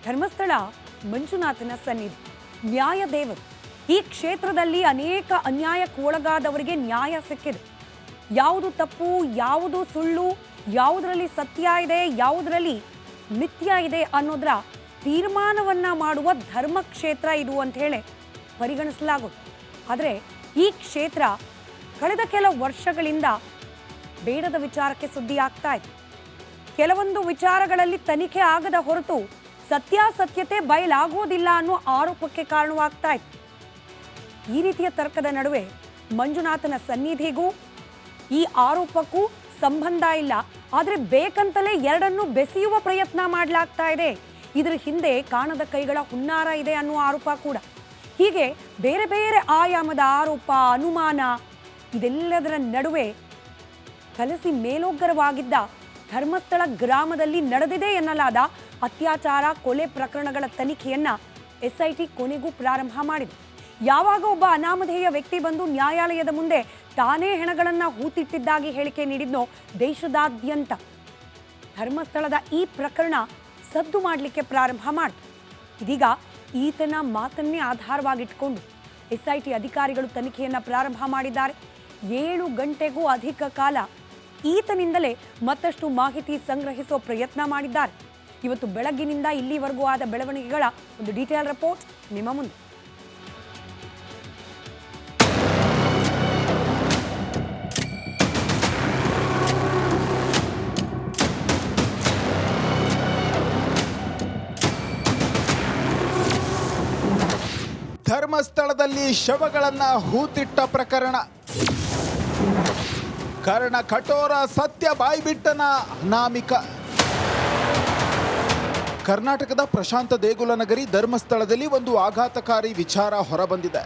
ಧರ್ಮಸ್ಥಳ ಮಂಜುನಾಥನ ಸನ್ನಿಧಿ, ನ್ಯಾಯ ದೇವರು. ಈ ಕ್ಷೇತ್ರದಲ್ಲಿ ಅನೇಕ ಅನ್ಯಾಯಕ್ಕೆ ಒಳಗಾದವರಿಗೆ ನ್ಯಾಯ ಸಿಕ್ಕಿದೆ. ಯಾವುದು ತಪ್ಪು, ಯಾವುದು ಸುಳ್ಳು, ಯಾವುದರಲ್ಲಿ ಸತ್ಯ ಇದೆ, ಯಾವುದರಲ್ಲಿ ಮಿಥ್ಯ ಇದೆ ಅನ್ನೋದರ ತೀರ್ಮಾನವನ್ನ ಮಾಡುವ ಧರ್ಮಕ್ಷೇತ್ರ ಇದು ಅಂತ ಹೇಳಿ ಪರಿಗಣಿಸಲಾಗುತ್ತೆ. ಆದರೆ ಈ ಕ್ಷೇತ್ರ ಕಳೆದ ಕೆಲ ವರ್ಷಗಳಿಂದ ಬೇಡದ ವಿಚಾರಕ್ಕೆ ಸುದ್ದಿ ಆಗ್ತಾ ಇದೆ. ಕೆಲವೊಂದು ವಿಚಾರಗಳಲ್ಲಿ ತನಿಖೆ ಆಗದ ಹೊರತು ಸತ್ಯಾಸತ್ಯತೆ ಬಯಲಾಗೋದಿಲ್ಲ ಅನ್ನೋ ಆರೋಪಕ್ಕೆ ಕಾರಣವಾಗ್ತಾ ಇತ್ತು. ಈ ರೀತಿಯ ತರ್ಕದ ನಡುವೆ ಮಂಜುನಾಥನ ಸನ್ನಿಧಿಗೂ ಈ ಆರೋಪಕ್ಕೂ ಸಂಬಂಧ ಇಲ್ಲ, ಆದರೆ ಬೇಕಂತಲೇ ಎರಡನ್ನೂ ಬೆಸೆಯುವ ಪ್ರಯತ್ನ ಮಾಡಲಾಗ್ತಾ ಇದೆ. ಇದರ ಹಿಂದೆ ಕಾಣದ ಕೈಗಳ ಹುನ್ನಾರ ಇದೆ ಅನ್ನುವ ಆರೋಪ ಕೂಡ. ಹೀಗೆ ಬೇರೆ ಬೇರೆ ಆಯಾಮದ ಆರೋಪ, ಅನುಮಾನ, ಇದೆಲ್ಲದರ ನಡುವೆ ಕಲಸಿ ಮೇಲೋಗ್ಗರವಾಗಿದ್ದ ಧರ್ಮಸ್ಥಳ ಗ್ರಾಮದಲ್ಲಿ ನಡೆದಿದೆ ಎನ್ನಲಾದ ಅತ್ಯಾಚಾರ, ಕೊಲೆ ಪ್ರಕರಣಗಳ ತನಿಖೆಯನ್ನ SIT ಕೊನೆಗೂ ಪ್ರಾರಂಭ ಮಾಡಿದೆ. ಯಾವಾಗ ಒಬ್ಬ ಅನಾಮಧೇಯ ವ್ಯಕ್ತಿ ಬಂದು ನ್ಯಾಯಾಲಯದ ಮುಂದೆ ತಾನೇ ಹೆಣಗಳನ್ನ ಹೂತಿಟ್ಟಿದ್ದಾಗಿ ಹೇಳಿಕೆ ನೀಡಿದ್ನೋ ದೇಶದಾದ್ಯಂತ ಧರ್ಮಸ್ಥಳದ ಈ ಪ್ರಕರಣ ಸದ್ದು ಮಾಡಲಿಕ್ಕೆ ಪ್ರಾರಂಭ ಮಾಡಿತು. ಇದೀಗ ಈತನ ಮಾತನ್ನೇ ಆಧಾರವಾಗಿಟ್ಕೊಂಡು SIT ಅಧಿಕಾರಿಗಳು ತನಿಖೆಯನ್ನ ಪ್ರಾರಂಭ ಮಾಡಿದ್ದಾರೆ. 7 ಗಂಟೆಗೂ ಅಧಿಕ ಕಾಲ ಈತನಿಂದಲೇ ಮತ್ತಷ್ಟು ಮಾಹಿತಿ ಸಂಗ್ರಹಿಸೋ ಪ್ರಯತ್ನ ಮಾಡಿದ್ದಾರೆ. ಇವತ್ತು ಬೆಳಗ್ಗಿನಿಂದ ಇಲ್ಲಿವರೆಗೂ ಆದ ಬೆಳವಣಿಗೆಗಳ ಒಂದು ಡೀಟೇಲ್ ರಿಪೋರ್ಟ್ ನಿಮ್ಮ ಮುಂದೆ. ಧರ್ಮಸ್ಥಳದಲ್ಲಿ ಶವಗಳನ್ನ ಹೂತಿಟ್ಟ ಪ್ರಕರಣ. ಕರ್ಣ ಕಠೋರ, ಸತ್ಯ ಬಾಯ್ಬಿಟ್ಟನ ಅನಾಮಿಕ. ಕರ್ನಾಟಕದ ಪ್ರಶಾಂತ ದೇಗುಲ ನಗರಿ ಧರ್ಮಸ್ಥಳದಲ್ಲಿ ಒಂದು ಆಘಾತಕಾರಿ ವಿಚಾರ ಹೊರಬಂದಿದೆ.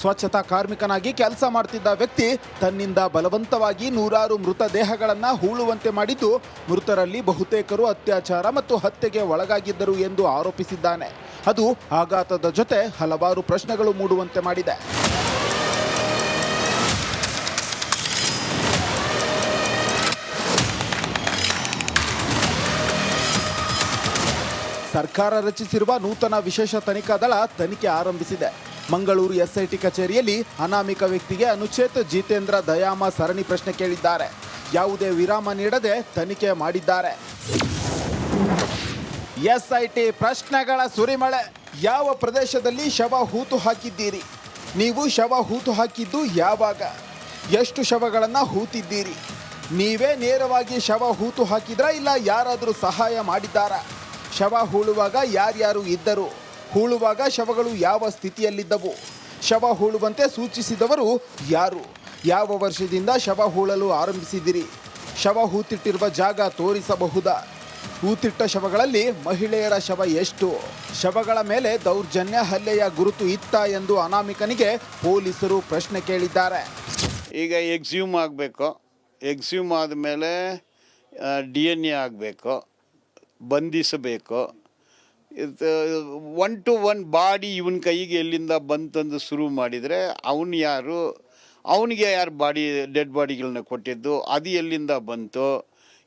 ಸ್ವಚ್ಛತಾ ಕಾರ್ಮಿಕನಾಗಿ ಕೆಲಸ ಮಾಡ್ತಿದ್ದ ವ್ಯಕ್ತಿ ತನ್ನಿಂದ ಬಲವಂತವಾಗಿ ನೂರಾರು ಮೃತದೇಹಗಳನ್ನು ಹೂಳುವಂತೆ ಮಾಡಿದ್ದು, ಮೃತರಲ್ಲಿ ಬಹುತೇಕರು ಅತ್ಯಾಚಾರ ಮತ್ತು ಹತ್ಯೆಗೆ ಒಳಗಾಗಿದ್ದರು ಎಂದು ಆರೋಪಿಸಿದ್ದಾನೆ. ಅದು ಆಘಾತದ ಜೊತೆ ಹಲವಾರು ಪ್ರಶ್ನೆಗಳು ಮೂಡುವಂತೆ ಮಾಡಿದೆ. ಸರ್ಕಾರ ರಚಿಸಿರುವ ನೂತನ ವಿಶೇಷ ತನಿಖಾ ದಳ ತನಿಖೆ ಆರಂಭಿಸಿದೆ. ಮಂಗಳೂರು SIT ಕಚೇರಿಯಲ್ಲಿ ಅನಾಮಿಕ ವ್ಯಕ್ತಿಗೆ ಅನುಚೇತ್ ಜಿತೇಂದ್ರ ದಯಾಮ ಸರಣಿ ಪ್ರಶ್ನೆ ಕೇಳಿದ್ದಾರೆ. ಯಾವುದೇ ವಿರಾಮ ನೀಡದೆ ತನಿಖೆ ಮಾಡಿದ್ದಾರೆ. SIT ಪ್ರಶ್ನೆಗಳ ಸುರಿಮಳೆ. ಯಾವ ಪ್ರದೇಶದಲ್ಲಿ ಶವ ಹೂತು ಹಾಕಿದ್ದೀರಿ? ನೀವು ಶವ ಹೂತು ಹಾಕಿದ್ದು ಯಾವಾಗ? ಎಷ್ಟು ಶವಗಳನ್ನು ಹೂತಿದ್ದೀರಿ? ನೀವೇ ನೇರವಾಗಿ ಶವ ಹೂತು ಹಾಕಿದ್ರಾ, ಇಲ್ಲ ಯಾರಾದರೂ ಸಹಾಯ ಮಾಡಿದ್ದಾರಾ? ಶವ ಹೂಳುವಾಗ ಯಾರ್ಯಾರು ಇದ್ದರು? ಹೂಳುವಾಗ ಶವಗಳು ಯಾವ ಸ್ಥಿತಿಯಲ್ಲಿದ್ದವು? ಶವ ಹೂಳುವಂತೆ ಸೂಚಿಸಿದವರು ಯಾರು? ಯಾವ ವರ್ಷದಿಂದ ಶವ ಹೂಳಲು ಆರಂಭಿಸಿದಿರಿ? ಶವ ಹೂತಿಟ್ಟಿರುವ ಜಾಗ ತೋರಿಸಬಹುದಾ? ಹೂತಿಟ್ಟ ಶವಗಳಲ್ಲಿ ಮಹಿಳೆಯರ ಶವ ಎಷ್ಟು? ಶವಗಳ ಮೇಲೆ ದೌರ್ಜನ್ಯ, ಹಲ್ಲೆಯ ಗುರುತು ಇತ್ತಾ ಎಂದು ಅನಾಮಿಕನಿಗೆ ಪೊಲೀಸರು ಪ್ರಶ್ನೆ ಕೇಳಿದ್ದಾರೆ. ಈಗ ಎಕ್ಸ್ಯೂಮ್ ಆಗಬೇಕು. ಎಕ್ಸ್ಯೂಮ್ ಆದಮೇಲೆ DNA ಆಗಬೇಕು, ಬಂಧಿಸಬೇಕು. 1 to 1 ಬಾಡಿ ಇವನ ಕೈಗೆ ಎಲ್ಲಿಂದ ಬಂತಂದು ಶುರು ಮಾಡಿದರೆ ಅವನು ಯಾರು, ಅವನಿಗೆ ಯಾರು ಡೆಡ್ ಬಾಡಿಗಳನ್ನ ಕೊಟ್ಟಿದ್ದು, ಅದು ಎಲ್ಲಿಂದ ಬಂತು,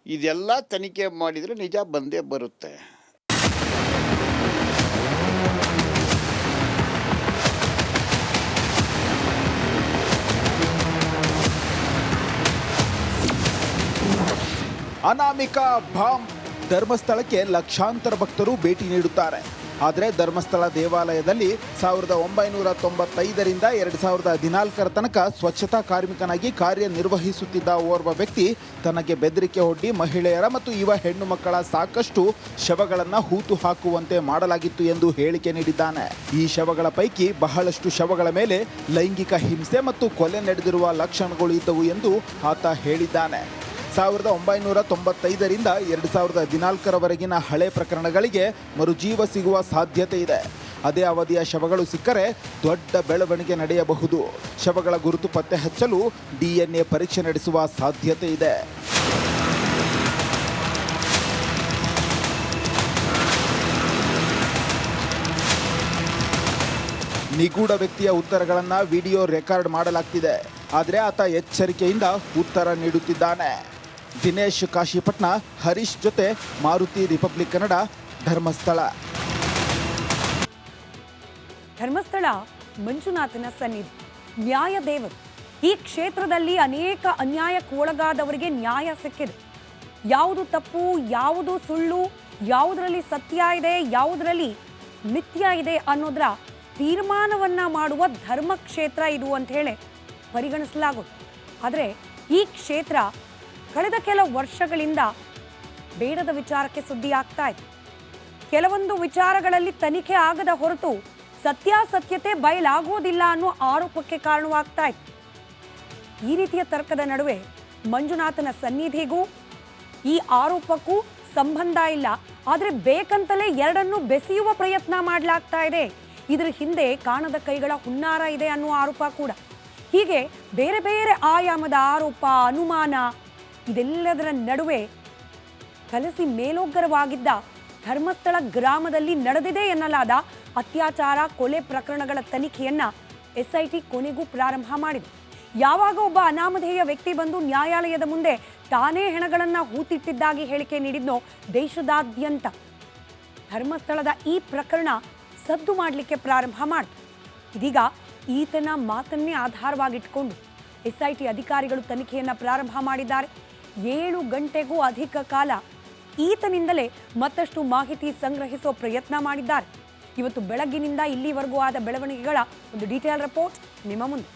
ಇದೆಲ್ಲ ತನಿಖೆ ಮಾಡಿದರೆ ನಿಜ ಬಂದೇ ಬರುತ್ತೆ. ಅನಾಮಿಕ ಬಾಂಬ್. ಧರ್ಮಸ್ಥಳಕ್ಕೆ ಲಕ್ಷಾಂತರ ಭಕ್ತರು ಭೇಟಿ ನೀಡುತ್ತಾರೆ. ಆದರೆ ಧರ್ಮಸ್ಥಳ ದೇವಾಲಯದಲ್ಲಿ 1995ರಿಂದ 2014ರ ತನಕ ಸ್ವಚ್ಛತಾ ಕಾರ್ಮಿಕನಾಗಿ ಕಾರ್ಯನಿರ್ವಹಿಸುತ್ತಿದ್ದ ಓರ್ವ ವ್ಯಕ್ತಿ ತನಗೆ ಬೆದರಿಕೆ ಒಡ್ಡಿ ಮಹಿಳೆಯರ ಮತ್ತು ಯುವ ಹೆಣ್ಣು ಮಕ್ಕಳ ಸಾಕಷ್ಟು ಶವಗಳನ್ನು ಹೂತು ಹಾಕುವಂತೆ ಮಾಡಲಾಗಿತ್ತು ಎಂದು ಹೇಳಿಕೆ ನೀಡಿದ್ದಾನೆ. ಈ ಶವಗಳ ಪೈಕಿ ಬಹಳಷ್ಟು ಶವಗಳ ಮೇಲೆ ಲೈಂಗಿಕ ಹಿಂಸೆ ಮತ್ತು ಕೊಲೆ ನಡೆದಿರುವ ಲಕ್ಷಣಗಳು ಇದ್ದವು ಎಂದು ಆತ ಹೇಳಿದ್ದಾನೆ. 1995ರಿಂದ 2014ರವರೆಗಿನ ಹಳೆ ಪ್ರಕರಣಗಳಿಗೆ ಮರುಜೀವ ಸಿಗುವ ಸಾಧ್ಯತೆ ಇದೆ. ಅದೇ ಅವಧಿಯ ಶವಗಳು ಸಿಕ್ಕರೆ ದೊಡ್ಡ ಬೆಳವಣಿಗೆ ನಡೆಯಬಹುದು. ಶವಗಳ ಗುರುತು ಪತ್ತೆ ಹಚ್ಚಲು DNA ಪರೀಕ್ಷೆ ನಡೆಸುವ ಸಾಧ್ಯತೆ ಇದೆ. ನಿಗೂಢ ವ್ಯಕ್ತಿಯ ಉತ್ತರಗಳನ್ನು ವಿಡಿಯೋ ರೆಕಾರ್ಡ್ ಮಾಡಲಾಗ್ತಿದೆ. ಆದರೆ ಆತ ಎಚ್ಚರಿಕೆಯಿಂದ ಉತ್ತರ ನೀಡುತ್ತಿದ್ದಾನೆ. ದಿನೇಶ್ ಕಾಶಿಪಟ್ನ, ಹರೀಶ್ ಜೊತೆ ಮಾರುತಿ, ರಿಪಬ್ಲಿಕ್ ಕನ್ನಡ, ಧರ್ಮಸ್ಥಳ. ಧರ್ಮಸ್ಥಳ ಮಂಜುನಾಥನ ಸನ್ನಿಧಿ, ನ್ಯಾಯ ದೇವರು. ಈ ಕ್ಷೇತ್ರದಲ್ಲಿ ಅನೇಕ ಅನ್ಯಾಯಕ್ಕೆ ಒಳಗಾದವರಿಗೆ ನ್ಯಾಯ ಸಿಕ್ಕಿದೆ. ಯಾವುದು ತಪ್ಪು, ಯಾವುದು ಸುಳ್ಳು, ಯಾವುದರಲ್ಲಿ ಸತ್ಯ ಇದೆ, ಯಾವುದರಲ್ಲಿ ಮಿಥ್ಯ ಇದೆ ಅನ್ನೋದರ ತೀರ್ಮಾನವನ್ನ ಮಾಡುವ ಧರ್ಮಕ್ಷೇತ್ರ ಇದು ಅಂತ ಹೇಳಿ ಪರಿಗಣಿಸಲಾಗುತ್ತೆ. ಆದರೆ ಈ ಕ್ಷೇತ್ರ ಕಳೆದ ಕೆಲ ವರ್ಷಗಳಿಂದ ಬೇಡದ ವಿಚಾರಕ್ಕೆ ಸುದ್ದಿ ಆಗ್ತಾ ಇದೆ. ಕೆಲವೊಂದು ವಿಚಾರಗಳಲ್ಲಿ ತನಿಖೆ ಆಗದ ಹೊರತು ಸತ್ಯಾಸತ್ಯತೆ ಬಯಲಾಗೋದಿಲ್ಲ ಅನ್ನೋ ಆರೋಪಕ್ಕೆ ಕಾರಣವಾಗ್ತಾ ಇತ್ತು. ಈ ರೀತಿಯ ತರ್ಕದ ನಡುವೆ ಮಂಜುನಾಥನ ಸನ್ನಿಧಿಗೂ ಈ ಆರೋಪಕ್ಕೂ ಸಂಬಂಧ ಇಲ್ಲ, ಆದರೆ ಬೇಕಂತಲೇ ಎರಡನ್ನೂ ಬೆಸೆಯುವ ಪ್ರಯತ್ನ ಮಾಡಲಾಗ್ತಾ ಇದೆ. ಇದರ ಹಿಂದೆ ಕಾಣದ ಕೈಗಳ ಹುನ್ನಾರ ಇದೆ ಅನ್ನುವ ಆರೋಪ ಕೂಡ. ಹೀಗೆ ಬೇರೆ ಬೇರೆ ಆಯಾಮದ ಆರೋಪ, ಅನುಮಾನ, ಇದೆಲ್ಲದರ ನಡುವೆ ಕಲಸಿ ಮೇಲೋಗ್ಗರವಾಗಿದ್ದ ಧರ್ಮಸ್ಥಳ ಗ್ರಾಮದಲ್ಲಿ ನಡೆದಿದೆ ಎನ್ನಲಾದ ಅತ್ಯಾಚಾರ, ಕೊಲೆ ಪ್ರಕರಣಗಳ ತನಿಖೆಯನ್ನ SIT ಕೊನೆಗೂ ಪ್ರಾರಂಭ ಮಾಡಿದೆ. ಯಾವಾಗ ಒಬ್ಬ ಅನಾಮಧೇಯ ವ್ಯಕ್ತಿ ಬಂದು ನ್ಯಾಯಾಲಯದ ಮುಂದೆ ತಾನೇ ಹೆಣಗಳನ್ನ ಹೂತಿಟ್ಟಿದ್ದಾಗಿ ಹೇಳಿಕೆ ನೀಡಿದ್ನೋ ದೇಶದಾದ್ಯಂತ ಧರ್ಮಸ್ಥಳದ ಈ ಪ್ರಕರಣ ಸದ್ದು ಮಾಡಲಿಕ್ಕೆ ಪ್ರಾರಂಭ ಮಾಡಿತು. ಇದೀಗ ಈತನ ಮಾತನ್ನೇ ಆಧಾರವಾಗಿಟ್ಕೊಂಡು SIT ಅಧಿಕಾರಿಗಳು ತನಿಖೆಯನ್ನ ಪ್ರಾರಂಭ ಮಾಡಿದ್ದಾರೆ. 7 ಗಂಟೆಗೂ ಅಧಿಕ ಕಾಲ ಈತನಿಂದಲೇ ಮತ್ತಷ್ಟು ಮಾಹಿತಿ ಸಂಗ್ರಹಿಸೋ ಪ್ರಯತ್ನ ಮಾಡಿದ್ದಾರೆ. ಇವತ್ತು ಬೆಳಗ್ಗಿನಿಂದ ಇಲ್ಲಿವರೆಗೂ ಆದ ಬೆಳವಣಿಗೆಗಳ ಒಂದು ಡೀಟೇಲ್ ರಿಪೋರ್ಟ್ ನಿಮ್ಮ ಮುಂದೆ.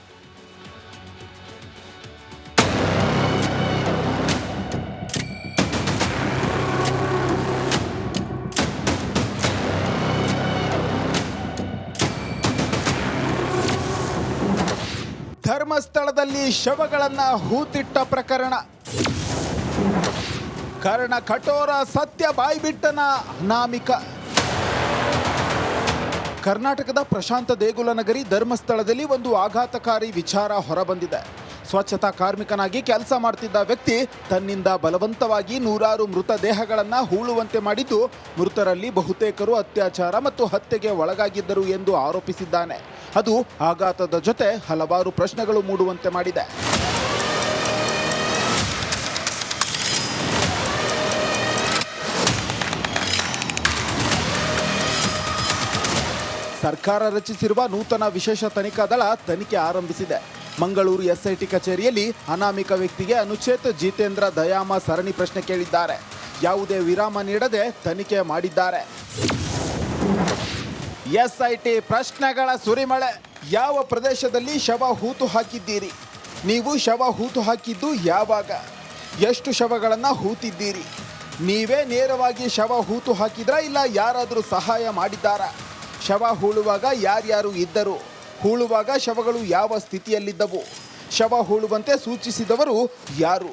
ಧರ್ಮಸ್ಥಳದಲ್ಲಿ ಶವಗಳನ್ನ ಹೂತಿಟ್ಟ ಪ್ರಕರಣ, ಕರ್ಣ ಕಠೋರ, ಸತ್ಯ ಬಾಯ್ಬಿಟ್ಟನ ಅನಾಮಿಕ. ಕರ್ನಾಟಕದ ಪ್ರಶಾಂತ ದೇಗುಲ ನಗರಿ ಧರ್ಮಸ್ಥಳದಲ್ಲಿ ಒಂದು ಆಘಾತಕಾರಿ ವಿಚಾರ ಹೊರಬಂದಿದೆ. ಸ್ವಚ್ಛತಾ ಕಾರ್ಮಿಕನಾಗಿ ಕೆಲಸ ಮಾಡ್ತಿದ್ದ ವ್ಯಕ್ತಿ ತನ್ನಿಂದ ಬಲವಂತವಾಗಿ ನೂರಾರು ಮೃತದೇಹಗಳನ್ನು ಹೂಳುವಂತೆ ಮಾಡಿದ್ದು, ಮೃತರಲ್ಲಿ ಬಹುತೇಕರು ಅತ್ಯಾಚಾರ ಮತ್ತು ಹತ್ಯೆಗೆ ಒಳಗಾಗಿದ್ದರು ಎಂದು ಆರೋಪಿಸಿದ್ದಾನೆ. ಅದು ಆಘಾತದ ಜೊತೆ ಹಲವಾರು ಪ್ರಶ್ನೆಗಳು ಮೂಡುವಂತೆ ಮಾಡಿದೆ. ಸರ್ಕಾರ ರಚಿಸಿರುವ ನೂತನ ವಿಶೇಷ ತನಿಖಾ ದಳ ತನಿಖೆ ಆರಂಭಿಸಿದೆ. ಮಂಗಳೂರು SIT ಕಚೇರಿಯಲ್ಲಿ ಅನಾಮಿಕ ವ್ಯಕ್ತಿಗೆ ಅನುಚೇತ್ ಜಿತೇಂದ್ರ ದಯಾಮ ಸರಣಿ ಪ್ರಶ್ನೆ ಕೇಳಿದ್ದಾರೆ. ಯಾವುದೇ ವಿರಾಮ ನೀಡದೆ ತನಿಖೆ ಮಾಡಿದ್ದಾರೆ. SIT ಪ್ರಶ್ನೆಗಳ ಸುರಿಮಳೆ. ಯಾವ ಪ್ರದೇಶದಲ್ಲಿ ಶವ ಹೂತು ಹಾಕಿದ್ದೀರಿ? ನೀವು ಶವ ಹೂತು ಹಾಕಿದ್ದು ಯಾವಾಗ? ಎಷ್ಟು ಶವಗಳನ್ನು ಹೂತಿದ್ದೀರಿ? ನೀವೇ ನೇರವಾಗಿ ಶವ ಹೂತು ಹಾಕಿದ್ರಾ, ಇಲ್ಲ ಯಾರಾದರೂ ಸಹಾಯ ಮಾಡಿದ್ದಾರಾ? ಶವ ಹೂಳುವಾಗ ಯಾರ್ಯಾರು ಇದ್ದರು? ಹೂಳುವಾಗ ಶವಗಳು ಯಾವ ಸ್ಥಿತಿಯಲ್ಲಿದ್ದವು? ಶವ ಹೂಳುವಂತೆ ಸೂಚಿಸಿದವರು ಯಾರು?